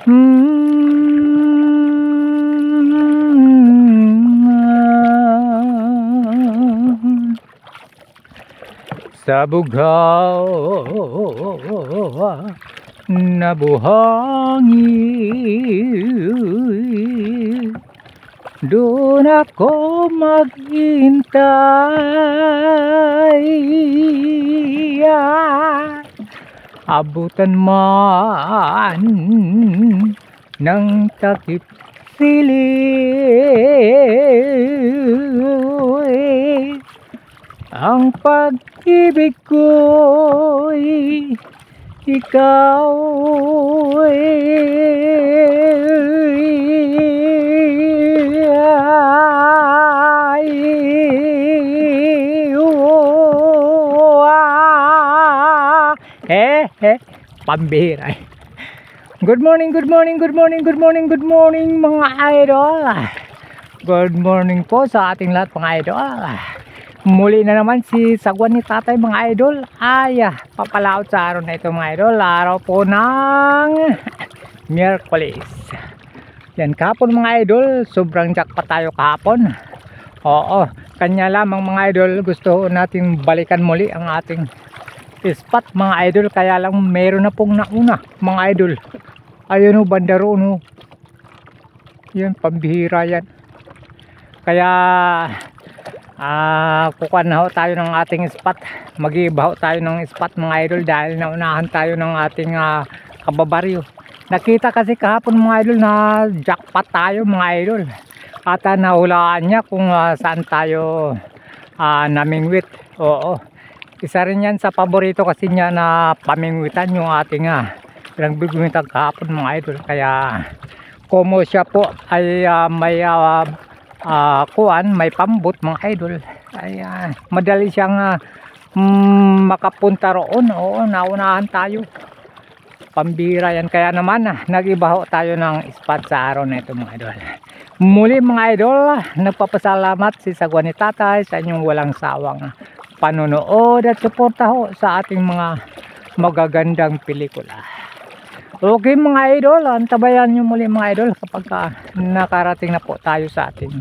Sa bughaw na buhangin, doon ako maghintay. Abutan man ng takip siling, ang pag-ibig ko'y ikaw pambihira. Good morning mga idol. Good morning po sa ating lahat mga idol. Muli na naman si sagwan ni tatay mga idol. Papalaot sa araw na ito mga idol. Araw po ng Miyerkules. Yan kahapon mga idol, sobrang jackpot tayo kahapon. Oo, kanya lamang mga idol, gusto natin balikan muli ang ating spot mga idol. Kaya lang meron na pong nauna mga idol. Ayun o, bandaro no. Yan, pambihira yan. Kaya kukuha na ho tayo ng ating spot. Mag-iiba ho tayo ng spot mga idol dahil naunahan tayo ng ating kababaryo. Nakita kasi kahapon mga idol na jackpot tayo mga idol. At nahulaan niya kung saan tayo namingwit. Oo, isa rin yan sa paborito kasi niya na pamingwitan yung ating pinagbibingitan kahapon mga idol. Kaya kumo siya po ay may may pambot mga idol, ay madali siyang makapunta roon. Oo, naunahan tayo, pambira yan. Kaya naman nag-ibaho tayo ng spot sa araw na ito mga idol. Muli mga idol, nagpapasalamat si sagwan ni tatay sa inyong walang sawang panonood at suporta ho sa ating mga magagandang pelikula. Okay mga idol, antabayan nyo muli mga idol kapag nakarating na po tayo sa ating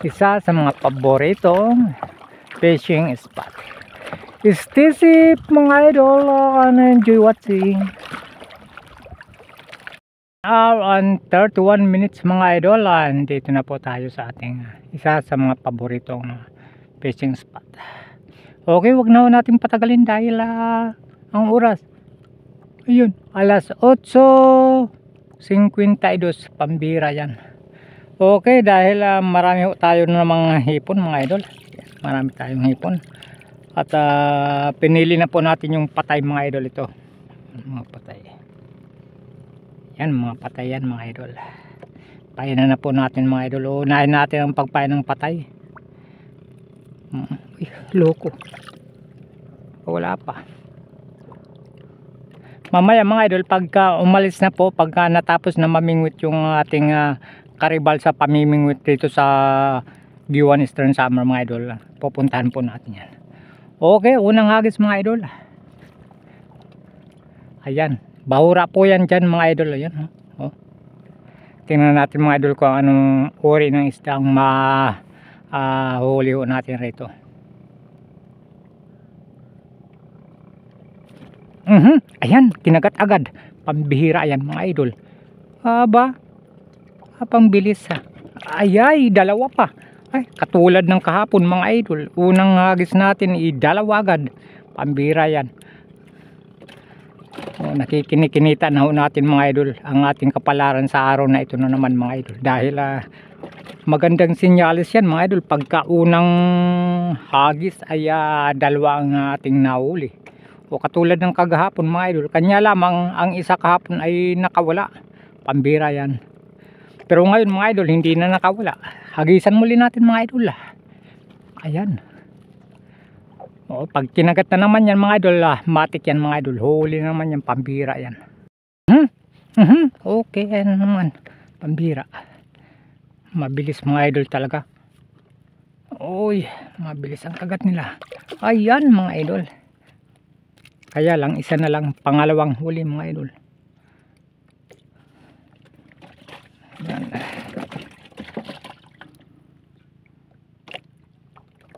isa sa mga paboritong fishing spot. Stay safe mga idol and enjoy watching. On 31 minutes mga idol, dito na po tayo sa ating isa sa mga paboritong fishing spot. Okay, wag na natin patagalin dahil ang oras, ayun, alas 8:52, pambira yan. Okay, dahil marami tayo na mga hipon mga idol. Marami tayong hipon. At pinili na po natin yung patay mga idol ito. Mga patay. Yan, mga patay yan mga idol. Painan na po natin mga idol. Unahin natin ang pagpain ng patay. Loko. Wala pa. Mamaya mga idol, pagka umalis na po, pagka natapos na mamingwit yung ating karibal sa pamimingwit dito sa Giwan Eastern Summer mga idol, pupuntahan po natin yan. Okay, unang hagis mga idol. Ayan, bahura po yan dyan mga idol. Ayan, oh. Tingnan natin mga idol kung anong uri ng isda ang mahuli natin rito. Ayan, kinagat agad. Pambihira yan mga idol. Pang bilis Ayay, dalawa pa. Ay, katulad ng kahapon mga idol. Unang hagis natin dalawa agad. Pambihira yan. Nakikinikinita na ho natin mga idol ang ating kapalaran sa araw na ito na naman mga idol. Dahil magandang sinyalis yan mga idol. Pagka unang hagis ay dalawa ang ating nahuli. O katulad ng kagahapon mga idol, kanya lamang ang isa kahapon ay nakawala. Pambira yan. Pero ngayon mga idol, hindi na nakawala. Hagisan muli natin mga idol. Ayan. O, pag kinagat na naman yan mga idol, matik yan mga idol. Huli na naman yan, pambira yan. Okay, ayan naman. Pambira. Mabilis mga idol talaga. Uy, mabilis ang kagat nila. Ayan mga idol. Kaya lang isa na lang, pangalawang huli mga idol.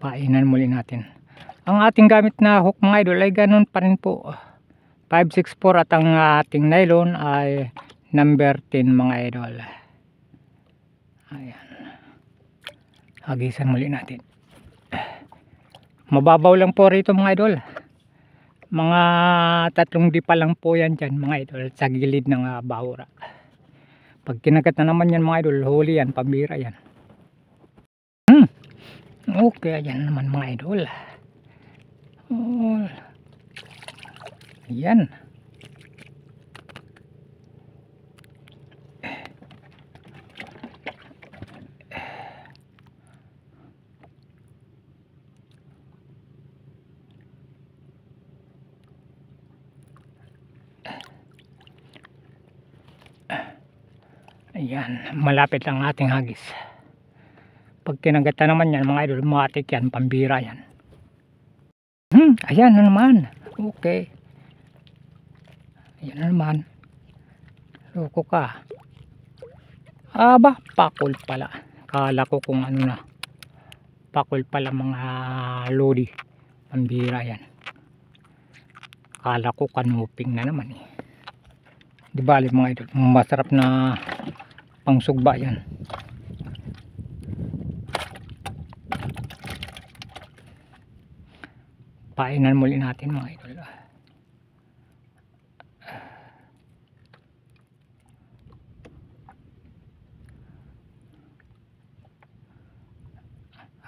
Painan muli natin. Ang ating gamit na hook mga idol ay ganun pa rin po. 564 at ang ating nylon ay number 10 mga idol. Ayan. Hagisan muli natin. Mababaw lang po rito mga idol. Mga 3 dipa lang po yan dyan mga idol sa gilid ng bahura. Pag kinagat na naman yan mga idol, huli yan, pambira yan. Okay, ayan naman mga idol. Oh. Ayan. Ayan, malapit lang ating hagis. Pag kinagata naman yan mga idol, matik yan, pambira yan. Ayan na naman. Okay. Ayan na naman. Loko ka. Aba, pakul pala. Kala ko kung ano na. Pakul pala mga lodi. Pambira yan. Kala ko kanuping na naman eh. Di bali mga idol, masarap na pangsugba yan. Painan muli natin mga idol.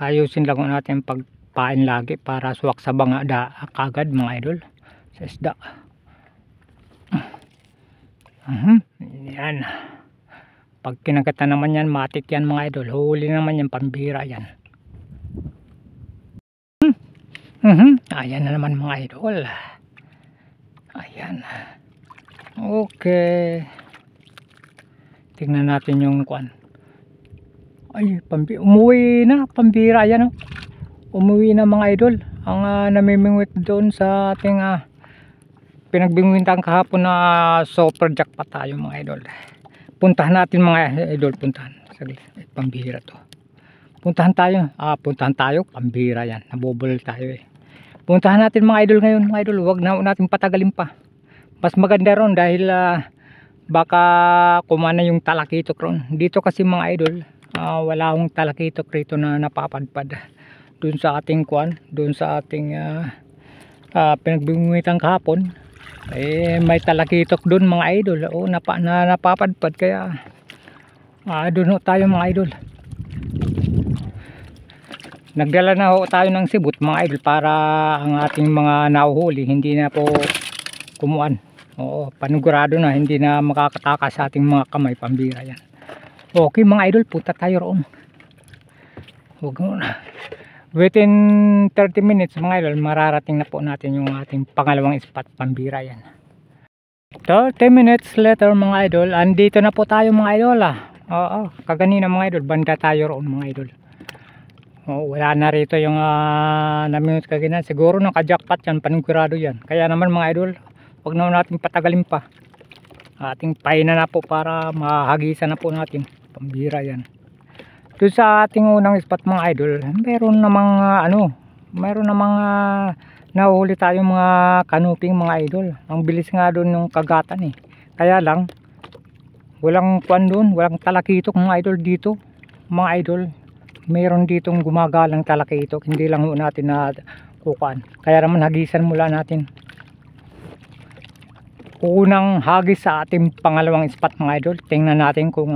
Ayusin lang natin pagpain lagi para suwak sa banga kagad mga idol sa isda. Yan. Pag kinagatan naman yan, matik yan mga idol. Huli naman yan, pambira yan. Ayan na naman mga idol. Ayan. Okay. Tingnan natin yung kuan. Ay, umuwi na, pambira yan. Oh. Umuwi na mga idol. Ang namimingwit doon sa ating pinagbingwitan kahapon na super jackpot tayo mga idol. Puntahan natin mga idol, puntahan. Saglit, pambira to. Puntahan tayo, pambira yan. Nabubulol tayo eh. Puntahan natin mga idol ngayon mga idol. Huwag na natin patagalin pa. Mas maganda ron dahil baka kumana yung talakitok ron. Dito kasi mga idol, wala akong talakitok rito na napapadpad. Doon sa ating kuan, doon sa ating pinagbingwitan kahapon. Eh may talakitok doon mga idol. O napapadpad kaya doon tayo mga idol. Nagdala na ho tayo ng sibut mga idol para ang ating mga nahuhuli hindi na po kumuan. Oo, panigurado na hindi na makakatakas sa ating mga kamay, pambira yan. Okay mga idol, punta tayo roon. Huwag muna. Within 30 minutes mga idol, mararating na po natin yung ating pangalawang spot, pambira yan. 30 minutes later mga idol, andito na po tayo mga idol Oo, kaganina mga idol, banda tayo roon mga idol. Wala na rito yung naminut kagina. Siguro naka-jackpot yan, panigurado yan. Kaya naman mga idol, huwag na natin patagalin pa. Ating painan na po para mahagisan na po natin. Pambira yan. Doon sa ating unang spot mga idol, meron namang nahuli tayong mga kanuping mga idol. Ang bilis nga doon yung kagatan eh. Kaya lang, walang kuan doon, walang talakitok mga idol dito. Mga idol, mayroon ditong gumagalang talakitok, hindi lang natin na kukuan. Kaya naman hagisan mula natin. Unang hagis sa ating pangalawang spot mga idol. Tingnan natin kung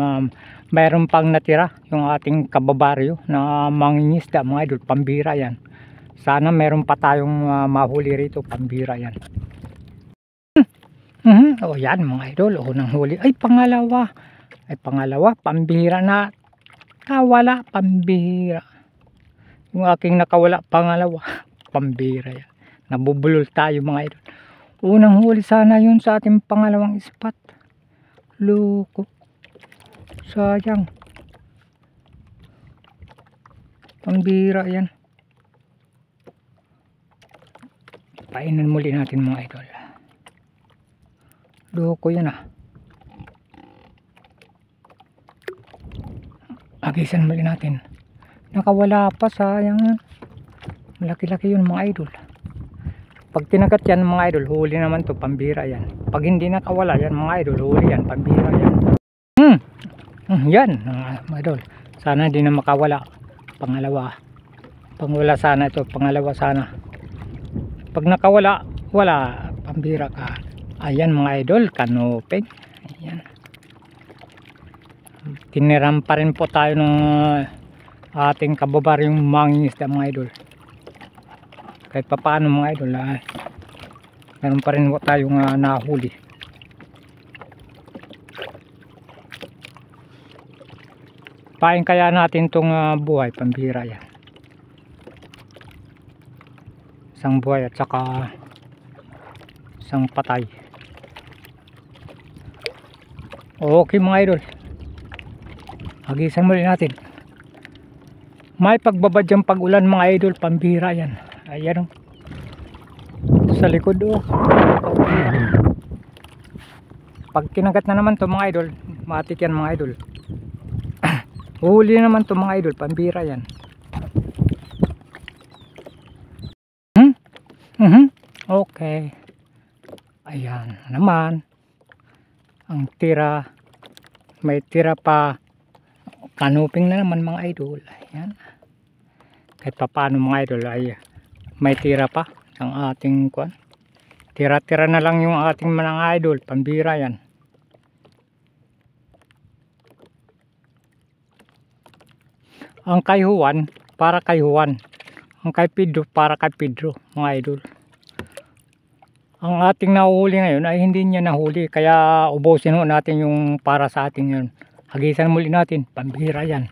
mayroon pang natira yung ating kababaryo na mangingisda mga idol, pambira yan. Sana mayroon pa tayong mahuli rito, pambira yan. O yan mga idol, unang huli. Ay pangalawa, pambira na. Nakawala, pambira. Yung aking nakawala, pangalawa, pambira yan. Nabubulol tayo mga idol. Unang huli sana yun sa ating pangalawang spot. Loko. Sayang. Pambira yan. Painan muli natin mga idol. Loko yan Agisan muli natin. Nakawala pa, sayang yan. Malaki-laki yun mga idol. Pag tinagat yan mga idol, huli naman to, pambira yan. Pag hindi nakawala yan mga idol, huli yan, pambira yan. Yan mga idol. Sana hindi na makawala. Pangwala sana ito, pangalawa sana. Pag nakawala, wala, pambira ka. Ayan mga idol, kanoping. Ayan. Tiniram pa rin po tayo ng ating kababaryong mangingisda mga idol. Kahit pa paano mga idol, meron pa rin po tayong nahuli. Pain kaya natin tong buhay, pambira yan. Isang buhay at saka isang patay. Okay mga idol, hagisan muli natin. May pagbabad yung pag-ulan mga idol, pambira yan. Ayan sa likod pag kinagat na naman to mga idol, matik yan mga idol. Huli naman to mga idol, pambira yan. Okay. Ayan naman ang tira, may tira pa, kanuping na naman mga idol. Ayan, kahit pa paano mga idol ay may tira pa ang ating kuan. Tira-tira na lang yung ating mga idol, pambira yan. Ang kay Juan para kay Juan, ang kay Pedro para kay Pedro mga idol. Ang ating nahuli ngayon ay hindi niya nahuli, kaya ubusin ho natin yung para sa ating yun. Hagisan muli natin, pambira yan.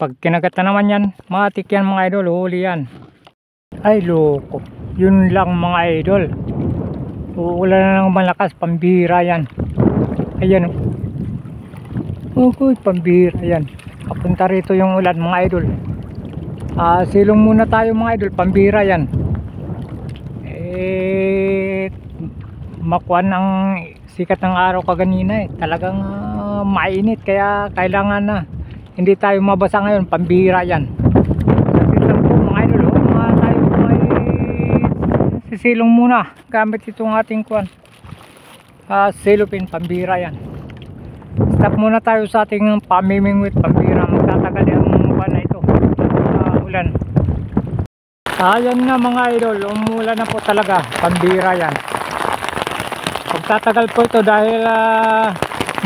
Pag kinagat na naman yan, matik yan mga idol, huli yan. Ay loko, yun lang mga idol. Uulan na ng malakas, pambira yan. Ayan okay, pambira yan. Papunta rito yung ulan mga idol. Silong muna tayo mga idol, pambira yan. Makuan ang sikat ng araw kaganina talagang mainit, kaya kailangan na hindi tayo mabasa ngayon, pambira yan. Saglit lang po mga idol, tayo may sisilong muna gamit itong ating kuan, silupin, pambira yan. Stop muna tayo sa ating pamimingwit, pambira. Magtatagal yung kuan na ito, ulan. Ayan na mga idol, umulan na po talaga, pambira yan. Magtatagal po ito dahil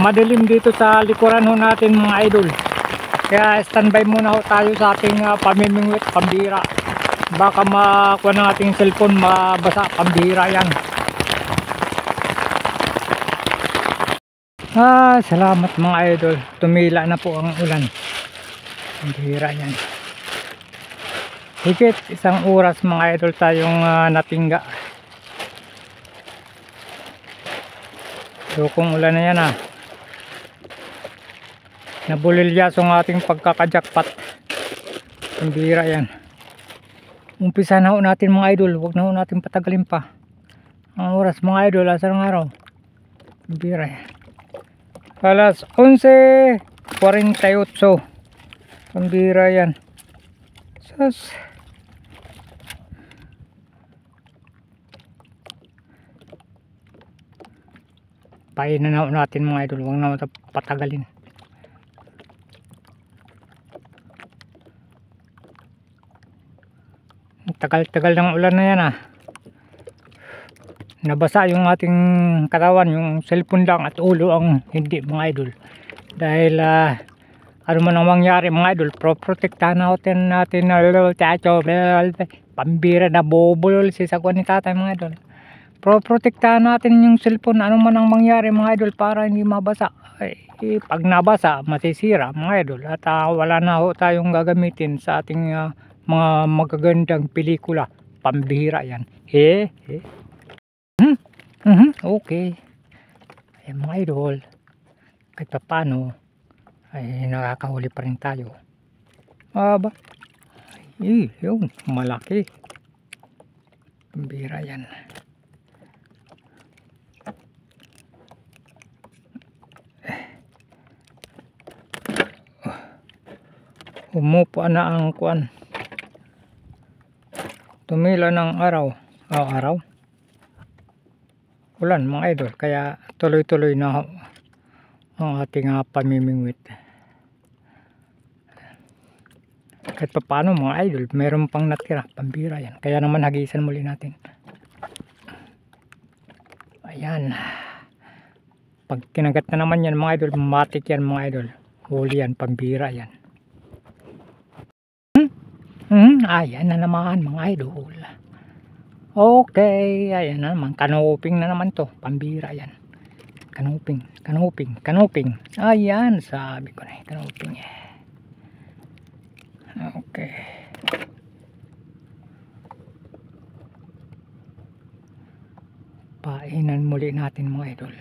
madilim dito sa likuran ho natin mga idol. Kaya standby muna ho tayo sa ating pamimingwit, pambira. Baka makuha ng ating cellphone, mabasa, pambira yan. Salamat mga idol, tumila na po ang ulan. Pambira yan. Higit isang oras mga idol tayong natingga. So kung ulan na yan nabulilyaso ang ating pagkakajakpat, pambira yan. Umpisa na ho natin mga idol, huwag na ho natin patagalin pa ang oras mga idol. Asa ng araw, pambira yan. Alas 11:48, pambira yan. Sus, painan na natin mga idol, huwag na natin patagalin. Tagal-tagal ng ulan na yan nabasa yung ating katawan, yung cellphone lang at ulo ang hindi mga idol. Dahil ano man ang mangyari mga idol, protektahan natin pambira na bobol si sagwan ni tatay mga idol. Protektahan natin yung cellphone, ano man ang mangyari mga idol, para hindi mabasa. Pag nabasa masisira mga idol, at wala na ho tayong gagamitin sa ating mga magagandang pelikula, pambihira yan. Okay. Ayan mga idol, kahit pa paano ay nakakahuli pa rin tayo. Yun, malaki, pambihira yan. Umupo na ang kuan. Tumila ng araw. Araw. Ulan mga idol. Kaya tuloy-tuloy na ang ating pamimingwit. Kahit pa paano mga idol, meron pang natira. Pambira yan. Kaya naman hagisan muli natin. Ayan. Pag kinagat na naman yan mga idol, matik yan mga idol. Huli yan, pambira yan. Ayan na naman mga idol. Okay, ayan na naman. Kanuping na naman to. Pambira yan. Kanuping. Ayan, sabi ko na kanuping. Okay. Painan muli natin mga idol.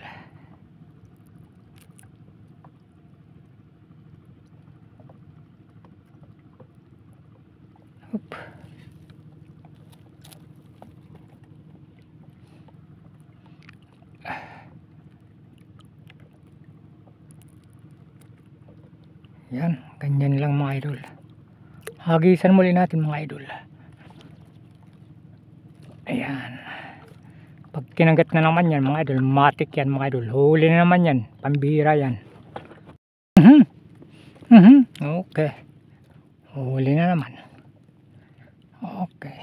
Yan, ganyan lang mga idol. Hagisan muli natin mga idol. Ayan. Pag kinagat na naman yan mga idol, matik yan mga idol. Huli na naman yan, pambira yan. Okay. Huli na naman. Okay.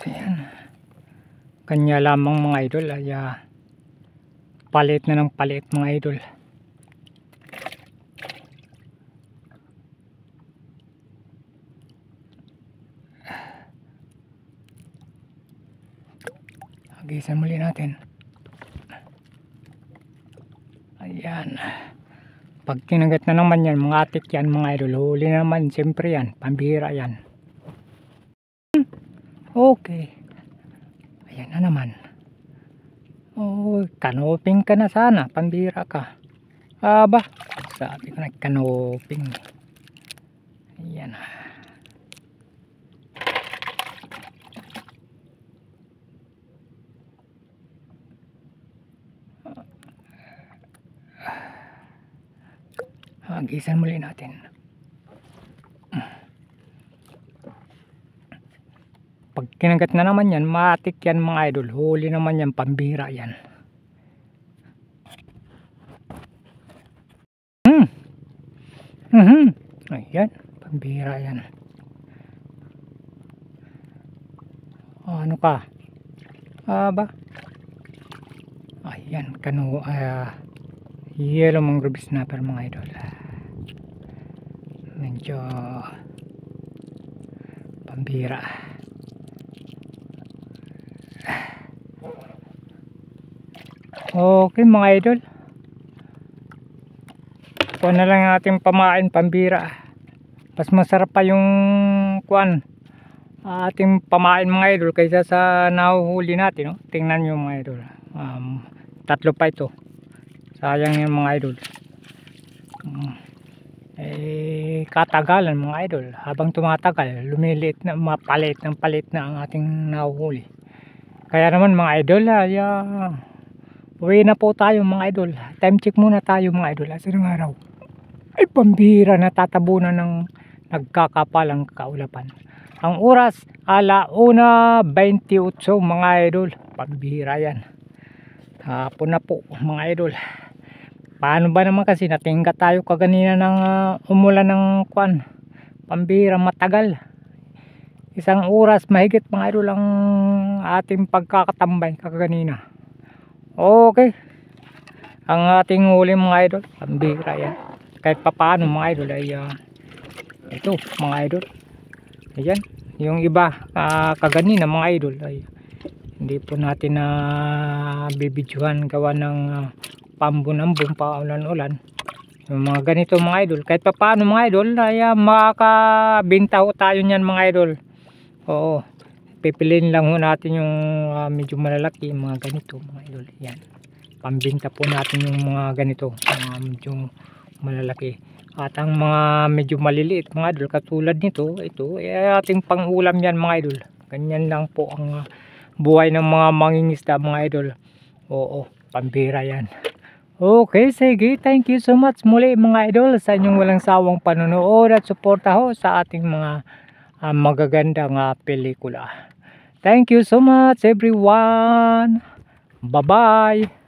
Ayan. Kanya lamang mga idol ay palit na ng palit mga idol. Hagisan muli natin. Ayan. Pag kinagat na naman yan, mga atik yan mga idol. Huli na naman, siyempre yan. Pambira yan. Okay. Ayan na naman. Oh, kanuping ka na sana. Pambira ka. Aba, sabi ko na kanuping. Ayan. Hagisan muli natin. Pag kinagat na naman yan, matik yan mga idol. Huli naman yan, pambira yan. Ayan, pambira yan. Ano ka? Aba. Ayan, yellow mangrove snapper mga idol. Medyo pambira. Okay mga idol. Kuha na lang ating pamain pambira. Mas masarap pa yung kuan ating pamain mga idol kaysa sa nahuhuli natin. No? Tingnan nyo mga idol. Tatlo pa ito. Sayang yung mga idol. Katagalan mga idol. Habang tumatagal, lumiliit na, palit na ang ating nahuhuli. Kaya naman mga idol, uwi na po tayo mga idol. Time check muna tayo mga idol. Asa ng araw? Ay pambira, natatabunan ng nagkakapalang kaulapan. Ang oras, 1:28 mga idol. Pambira yan. Hapon na po mga idol. Paano ba naman kasi natingga tayo kaganina ng umulan ng kwan. Pambira, matagal. 1 oras mahigit mga idol ang ating pagkakatambay kaganina. Okay. Ang ating huli mga idol, pambira yan. Kahit papaano mga idol ay ito mga idol. Ayan, yung iba kaganina mga idol ay hindi po natin na bibidyohan gawa ng pambunambun pa ulan-ulan. Yung mga ganito mga idol, kahit papaano mga idol ay makakabinta ho tayo niyan mga idol. Oo, pipiliin lang ho natin yung medyo malalaki, mga ganito mga idol. Yan, pambinta po natin yung mga ganito, medyo malalaki. At ang mga medyo maliliit mga idol katulad nito, ito ating pangulam yan mga idol. Ganyan lang po ang buhay ng mga mangingisda mga idol. Oo, pambira yan. Okay, sige. Thank you so much muli mga idol sa inyong walang sawang panonood at suporta ho sa ating mga magagandang pelikula. Thank you so much everyone. Bye-bye.